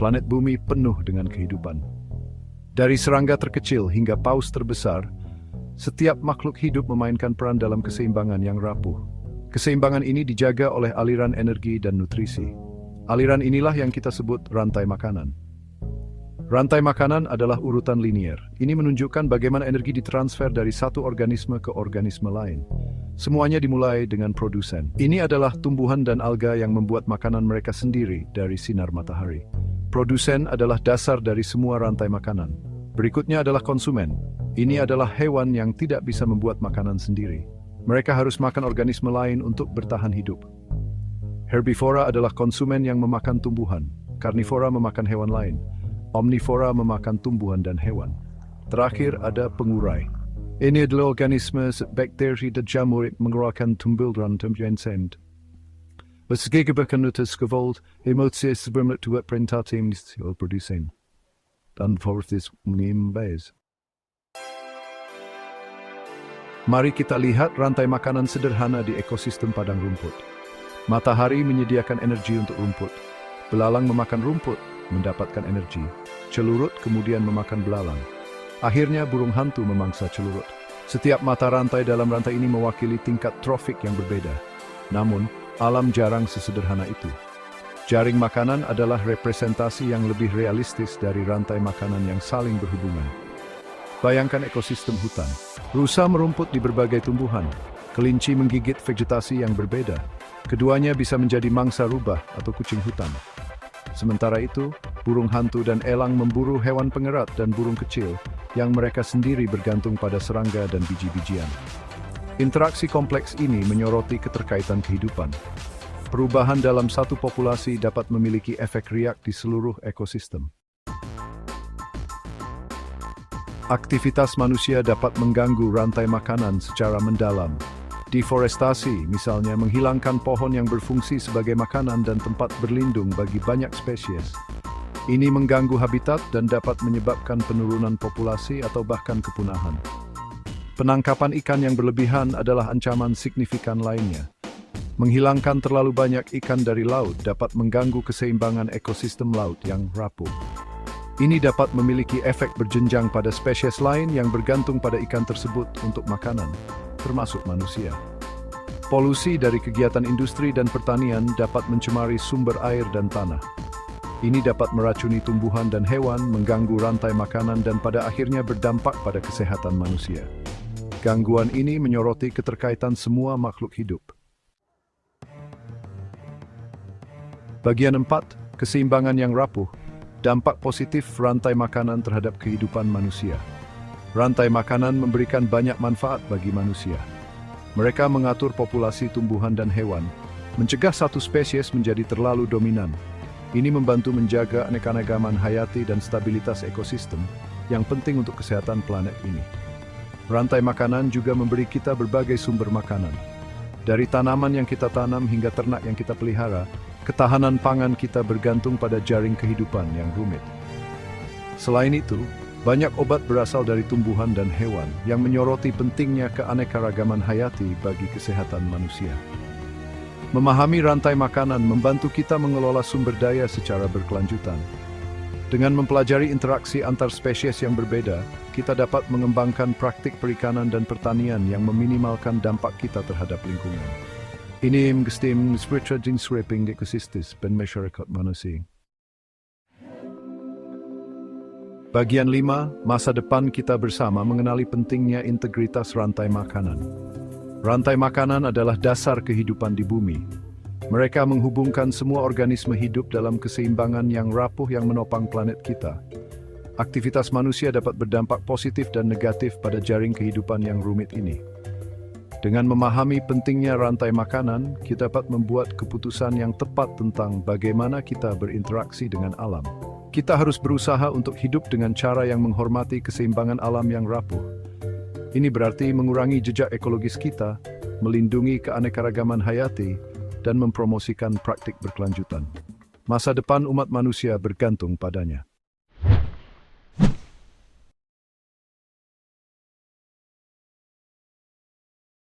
planet bumi penuh dengan kehidupan. Dari serangga terkecil hingga paus terbesar, setiap makhluk hidup memainkan peran dalam keseimbangan yang rapuh. Keseimbangan ini dijaga oleh aliran energi dan nutrisi. Aliran inilah yang kita sebut rantai makanan. Rantai makanan adalah urutan linier. Ini menunjukkan bagaimana energi ditransfer dari satu organisme ke organisme lain. Semuanya dimulai dengan produsen. Ini adalah tumbuhan dan alga yang membuat makanan mereka sendiri dari sinar matahari. Produsen adalah dasar dari semua rantai makanan. Berikutnya adalah konsumen. Ini adalah hewan yang tidak bisa membuat makanan sendiri. Mereka harus makan organisme lain untuk bertahan hidup. Herbivora adalah konsumen yang memakan tumbuhan. Karnivora memakan hewan lain. Omnivora memakan tumbuhan dan hewan. Terakhir ada pengurai. Ini adalah organisme bakteri dan jamur mengeluarkan tumbuhan tumbuhan. Bersegegebakan utas kevold, emosi sebelum tuat perintah tim produsen. Dan fortis mengimbas. Mari kita lihat rantai makanan sederhana di ekosistem padang rumput. Matahari menyediakan energi untuk rumput. Belalang memakan rumput, mendapatkan energi. Celurut kemudian memakan belalang. Akhirnya burung hantu memangsa celurut. Setiap mata rantai dalam rantai ini mewakili tingkat trofik yang berbeda. Namun, alam jarang sesederhana itu. Jaring makanan adalah representasi yang lebih realistis dari rantai makanan yang saling berhubungan. Bayangkan ekosistem hutan. Rusa merumput di berbagai tumbuhan. Kelinci menggigit vegetasi yang berbeda. Keduanya bisa menjadi mangsa rubah atau kucing hutan. Sementara itu, burung hantu dan elang memburu hewan pengerat dan burung kecil yang mereka sendiri bergantung pada serangga dan biji-bijian. Interaksi kompleks ini menyoroti keterkaitan kehidupan. Perubahan dalam satu populasi dapat memiliki efek riak di seluruh ekosistem. Aktivitas manusia dapat mengganggu rantai makanan secara mendalam. Deforestasi, misalnya, menghilangkan pohon yang berfungsi sebagai makanan dan tempat berlindung bagi banyak spesies. Ini mengganggu habitat dan dapat menyebabkan penurunan populasi atau bahkan kepunahan. Penangkapan ikan yang berlebihan adalah ancaman signifikan lainnya. Menghilangkan terlalu banyak ikan dari laut dapat mengganggu keseimbangan ekosistem laut yang rapuh. Ini dapat memiliki efek berjenjang pada spesies lain yang bergantung pada ikan tersebut untuk makanan, termasuk manusia. Polusi dari kegiatan industri dan pertanian dapat mencemari sumber air dan tanah. Ini dapat meracuni tumbuhan dan hewan, mengganggu rantai makanan dan pada akhirnya berdampak pada kesehatan manusia. Gangguan ini menyoroti keterkaitan semua makhluk hidup. Bagian 4, keseimbangan yang rapuh. Dampak positif rantai makanan terhadap kehidupan manusia. Rantai makanan memberikan banyak manfaat bagi manusia. Mereka mengatur populasi tumbuhan dan hewan, mencegah satu spesies menjadi terlalu dominan. Ini membantu menjaga aneka-anekaman hayati dan stabilitas ekosistem yang penting untuk kesehatan planet ini. Rantai makanan juga memberi kita berbagai sumber makanan. Dari tanaman yang kita tanam hingga ternak yang kita pelihara, ketahanan pangan kita bergantung pada jaring kehidupan yang rumit. Selain itu, banyak obat berasal dari tumbuhan dan hewan yang menyoroti pentingnya keanekaragaman hayati bagi kesehatan manusia. Memahami rantai makanan membantu kita mengelola sumber daya secara berkelanjutan. Dengan mempelajari interaksi antar spesies yang berbeda, kita dapat mengembangkan praktik perikanan dan pertanian yang meminimalkan dampak kita terhadap lingkungan. Ini mengestim spiritual sweeping ekosistem dan masyarakat manusia. Bagian 5, masa depan kita bersama mengenali pentingnya integritas rantai makanan. Rantai makanan adalah dasar kehidupan di bumi. Mereka menghubungkan semua organisme hidup dalam keseimbangan yang rapuh yang menopang planet kita. Aktivitas manusia dapat berdampak positif dan negatif pada jaring kehidupan yang rumit ini. Dengan memahami pentingnya rantai makanan, kita dapat membuat keputusan yang tepat tentang bagaimana kita berinteraksi dengan alam. Kita harus berusaha untuk hidup dengan cara yang menghormati keseimbangan alam yang rapuh. Ini berarti mengurangi jejak ekologis kita, melindungi keanekaragaman hayati, dan mempromosikan praktik berkelanjutan. Masa depan umat manusia bergantung padanya.